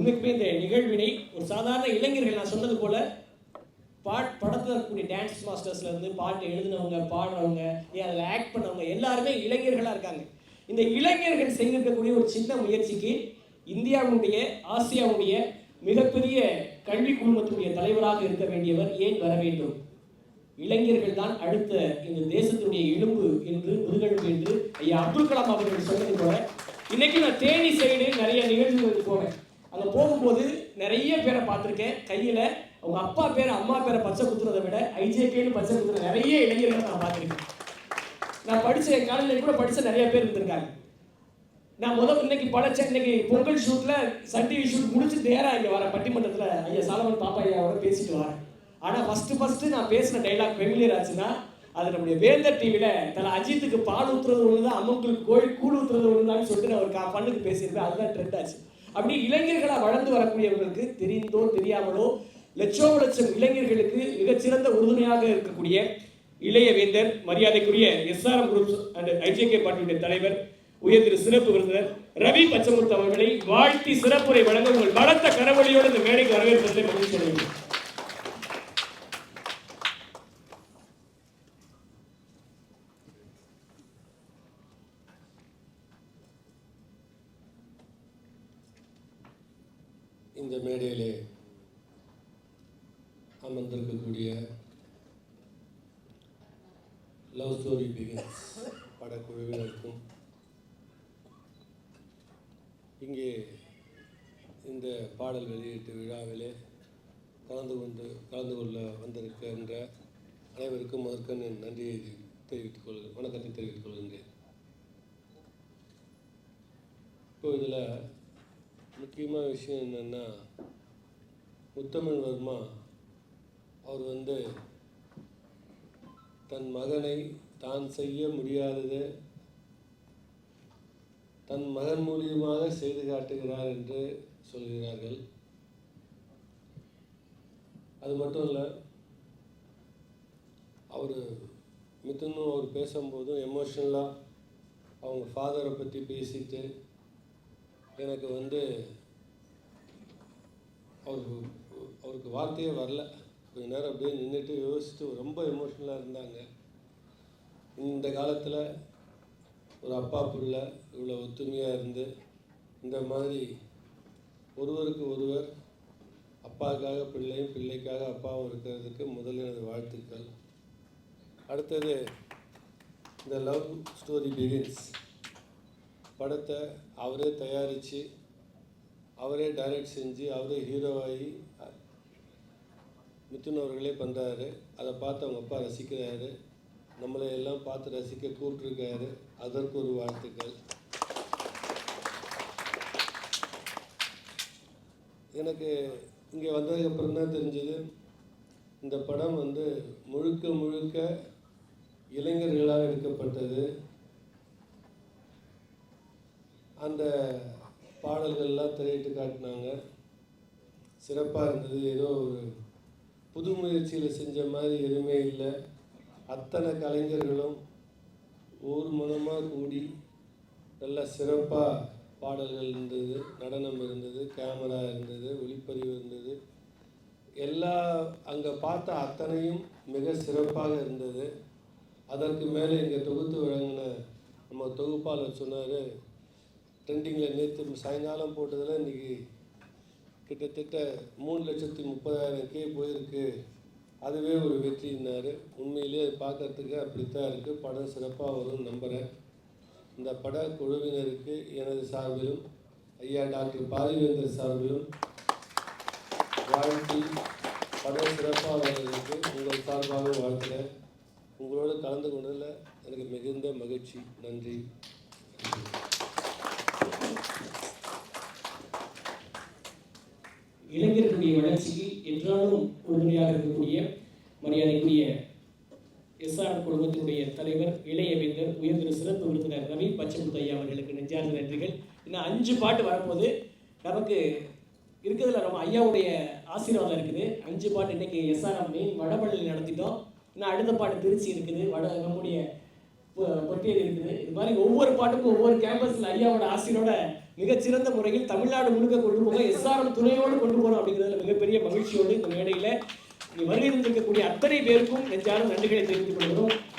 உண்மைக்குமே இந்த நிகழ்வினை ஒரு சாதாரண இளைஞர்கள், நான் சொன்னது போல படத்தில் இருக்கக்கூடிய டான்ஸ் மாஸ்டர்ஸ்லேருந்து பாட்டு எழுதினவங்க, பாடுறவங்க, அதில் ஆக்ட் பண்ணவங்க எல்லாருமே இளைஞர்களாக இருக்காங்க. இந்த இளைஞர்கள் செய்திருக்கக்கூடிய ஒரு சின்ன முயற்சிக்கு இந்தியாவுடைய, ஆசியாவுடைய மிகப்பெரிய கல்வி குழுமத்துடைய தலைவராக இருக்க வேண்டியவர் ஏன் வர வேண்டும்? இளைஞர்கள் தான் அடுத்த இந்த தேசத்துடைய எலும்பு என்று, முதுகெலும்பு என்று ஐயா அப்துல் கலாம் அவர்கள் சொன்னது போல, இன்னைக்கு நான் தேனி சைடு நிறைய நிகழ்வுகளுக்கு போவேன். அங்கே போகும்போது நிறைய பேரை பார்த்துருக்கேன். கையில் அவங்க அப்பா பேரை, அம்மா பேரை பச்சை குத்துறதை விட ஐஜேகேன்னு பச்சை குத்துற நிறைய இளைஞர்களை நான் பார்த்துருக்கேன். நான் படித்த காலேஜில் கூட படித்த நிறைய பேர் இருந்திருக்காங்க. நான் இன்னைக்கு இன்னைக்கு பொங்கல் ஷூட்டில் சன் டிவி ஷூட் முடிச்சு நேராக இங்கே வரேன். பட்டிமன்றத்தில் ஐயா சாலமன் பாப்பா ஐயாவோட பேசிட்டு வரேன். ஆனால் ஃபஸ்ட்டு நான் பேசின டைலாக் ஃபெமிலியர் ஆச்சுன்னா, அது நம்முடைய வேந்தர் டிவியில் தலை அஜித்துக்கு பால் ஊற்றுறது ஒன்று தான், அம்மங்களுக்கு கூழ் ஊற்றுறது ஒன்று தான் சொல்லிட்டு நான் ஒரு பண்ணுக்கு பேசியிருப்பேன். அதுதான் ட்ரெண்ட் ஆச்சு. அப்படி இளைஞர்களாக வளர்ந்து வரக்கூடியவர்களுக்கு தெரிந்தோ தெரியாமலோ லட்சம் இளைஞர்களுக்கு மிகச்சிறந்த உறுதுணையாக இருக்கக்கூடிய இளைய வேந்தர், மரியாதைக்குரிய SRM குரூப்ஸ் அண்ட் IJK பார்ட்டியுடைய தலைவர், உயர் திரு சிறப்பு விருந்தினர் ரவி பச்சமுத்து அவர்களை வாழ்த்தி சிறப்புரை வழங்க உங்கள் பலத்த கரவொலியோடு இந்த மேடைக்கு வரவேற்பதில் மகிழ்ச்சி அடைகிறேன். இந்த மேடையிலே அமர்ந்திருக்கக்கூடிய லவ் ஸ்டோரி பிகின்ஸ் படக்குழுவினருக்கும், இங்கே இந்த பாடல் வெளியீட்டு விழாவிலே கலந்து கொள்ள வந்திருக்கின்ற அனைவருக்கும் முதற்கண் என் நன்றியை வணக்கத்தை தெரிவித்துக் கொள்கின்றேன். இப்போ இதில் முக்கியமான விஷயம் என்னென்னா, முத்தமிழ் வர்மா அவர் தன் மகனை தான் செய்ய முடியாததை தன் மகன் மூலியமாக செய்து காட்டுகிறார் என்று சொல்கிறார்கள். அது மட்டும் இல்லை, மிதுனும் அவர் பேசும்போதும் எமோஷ்னலாக அவங்க ஃபாதரை பற்றி பேசிட்டு, எனக்கு அவருக்கு வார்த்தையே வரல. கொஞ்ச நேரம் அப்படியே நின்றுட்டு யோசிச்சுட்டு ரொம்ப எமோஷ்னலாக இருந்தாங்க. இந்த காலத்தில் ஒரு அப்பா பிள்ளை இவ்வளோ ஒத்துமையாக இருந்து இந்த மாதிரி ஒருவருக்கு ஒருவர், அப்பாவுக்காக பிள்ளையும் பிள்ளைக்காக அப்பாவும் இருக்கிறதுக்கு முதல்ல எனது வாழ்த்துக்கள். அடுத்தது, இந்த லவ் ஸ்டோரி பிகின்ஸ் படத்தை அவரே தயாரித்து, அவரே டைரக்ட் செஞ்சு, அவரே ஹீரோவாகி மிதுன் அவர்களே பண்ணுறாரு. அதை பார்த்து அவங்க அப்பா ரசிக்கிறாரு, நம்மளை எல்லாம் பார்த்து ரசிக்க கூப்பிட்டுருக்காரு. அதற்கு ஒரு வாழ்த்துக்கள். எனக்கு இங்கே வந்ததுக்கப்புறம் தான் தெரிஞ்சது, இந்த படம் முழுக்க முழுக்க இளைஞர்களால் எடுக்கப்பட்டது. அந்த பாடல்கள்லாம் திரையிட்டு காட்டினாங்க, சிறப்பாக இருந்தது. ஏதோ ஒரு புது முயற்சியில் செஞ்ச மாதிரி எதுவுமே இல்லை. அத்தனை கலைஞர்களும் ஊர் மனமாக கூடி நல்லா சிறப்பாக பாடல்கள் இருந்தது, நடனம் இருந்தது, கேமரா இருந்தது, ஒளிப்பதிவு இருந்தது. அங்கே பார்த்த அத்தனையும் மிக சிறப்பாக இருந்தது. அதற்கு மேலே இங்கே தொகுத்து வழங்கின நம்ம தொகுப்பாளர் சொன்னார், ட்ரெண்டிங்கில் நேற்று சாயங்காலம் போட்டதில் இன்றைக்கி கிட்டத்தட்ட 3,30,000 போயிருக்கு, அதுவே ஒரு வெற்றினார். உண்மையிலேயே அது பார்க்கறதுக்கு அப்படித்தான் இருக்குது. படம் சிறப்பாக வரும்னு நம்புகிறேன். இந்த பட குழுவினருக்கு எனது சார்பிலும், ஐயா டாக்டர் பாரிவேந்தர் சார்பிலும் வாழ்த்தி, படம் சிறப்பாக வருவதற்கு உங்கள் சார்பாக வாழ்த்துகிறேன். உங்களோடு கலந்து கொண்டதில் எனக்கு மிகுந்த மகிழ்ச்சி. நன்றி. இளைஞர்களுடைய வளர்ச்சிக்கு என்றாலும் உறுதுணையாக இருக்கக்கூடிய மரியாதைக்குரிய SRM குழுமத்தினுடைய தலைவர், இளைய வேந்தர், உயர்திரு சிறப்பு விருந்தினர் ரவி பச்சமுத்து ஐயா அவர்களுக்கு நெஞ்சார்ந்த நன்றிகள். இன்னும் 5 பாட்டு வரும்போது நமக்கு இருக்கிறதுல நம்ம ஐயாவுடைய ஆசீர்வாதம் இருக்குது. 5 பாட்டு இன்னைக்கு SRM மெயின் வடபழனியில் நடத்திட்டோம். இன்னும் அடுத்த பாட்டு திருச்சி இருக்குது, நம்முடைய பொட்டியல் இருக்குது. இது மாதிரி ஒவ்வொரு பாட்டுக்கும் ஒவ்வொரு கேம்பஸில் ஐயாவோட ஆசீரோட மிகச்சிறந்த முறையில் தமிழ்நாடு முழுக்க கொண்டு போக SRM எல்லாம் துணையோடு கொண்டு போகிறோம் அப்படிங்கிறதுல மிகப்பெரிய மகிழ்ச்சியோடு இந்த மேடையில் இங்கே வருகை இருந்திருக்கக்கூடிய அத்தனை பேருக்கும் நெஞ்சான நன்றிகளை தெரிவித்துக் கொள்கிறோம்.